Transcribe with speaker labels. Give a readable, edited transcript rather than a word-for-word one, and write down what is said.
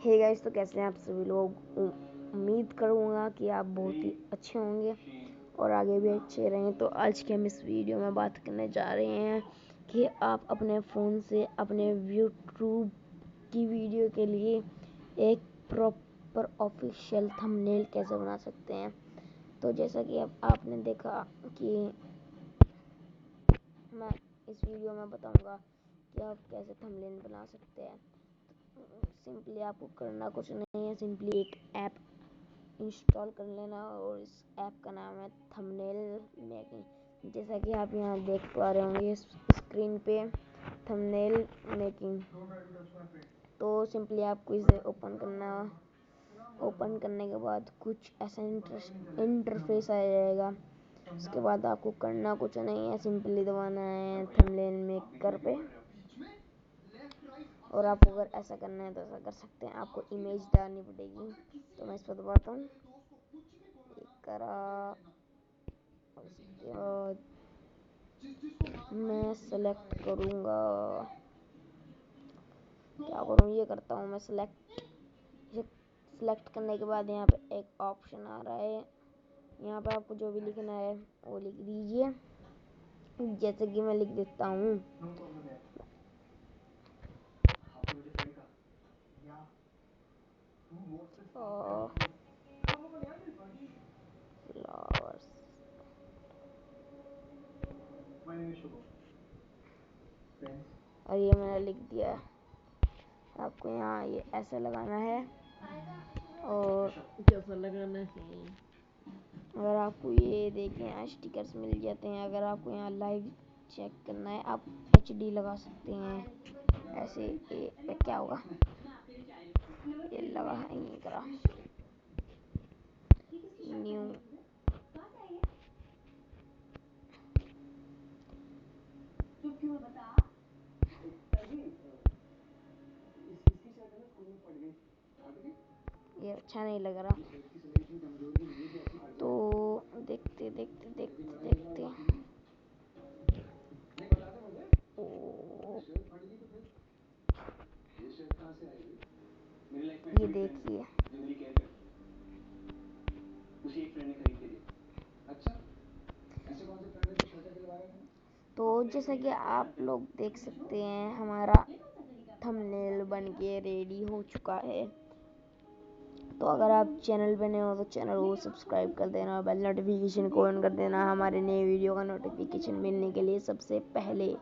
Speaker 1: Hey guys, तो कैसे हैं आप सभी लोग। उम्मीद करूँगा कि आप बहुत ही अच्छे होंगे और आगे भी अच्छे रहें। तो आज के हम इस वीडियो में बात करने जा रहे हैं कि आप अपने फ़ोन से अपने यूट्यूब की वीडियो के लिए एक प्रॉपर ऑफिशियल थंबनेल कैसे बना सकते हैं। तो जैसा कि अब आपने देखा कि मैं इस वीडियो में बताऊंगा कि आप कैसे थंबनेल बना सकते हैं। सिंपली आपको करना कुछ नहीं है, सिंपली एक ऐप इंस्टॉल कर लेना और इस ऐप का नाम है थंबनेल मेकिंग। जैसा कि आप यहाँ देख पा रहे होंगे स्क्रीन पे थंबनेल मेकिंग। तो सिंपली आपको इसे ओपन करने के बाद कुछ ऐसा इंटरफेस आ जाएगा। उसके बाद आपको करना कुछ नहीं है, सिंपली दबाना है थंबनेल मेकर पे। और आपको अगर ऐसा करना है तो ऐसा कर सकते हैं। आपको इमेज डालनी पड़ेगी, तो मैं इस पर दबाता हूँ, करा। उसके बाद मैं सेलेक्ट करूँगा, क्या करूँ, ये करता हूँ मैं सेलेक्ट करने के बाद यहाँ पे एक ऑप्शन आ रहा है। यहाँ पे आपको जो भी लिखना है वो लिख दीजिए। जैसे कि मैं लिख देता हूँ फ्लावर्स। और ये मैंने लिख दिया। आपको यहाँ ये ऐसे लगाना है और
Speaker 2: कैसा लगाना है।
Speaker 1: अगर आपको ये देखें यहाँ स्टिकर्स मिल जाते हैं। अगर आपको यहाँ लाइव चेक करना है आप HD लगा सकते हैं। ऐसे ये क्या होगा, ये लगा है, ये करा न्यू। ये अच्छा नहीं लग रहा, तो देखते देखते देखते देखते ये देखिए, तो जैसा कि आप लोग देख सकते हैं हमारा थंबनेल बन के रेडी हो चुका है। तो अगर आप चैनल पे नए हो तो चैनल को सब्सक्राइब कर देना और बेल नोटिफिकेशन को ऑन कर देना हमारे नए वीडियो का नोटिफिकेशन मिलने के लिए सबसे पहले।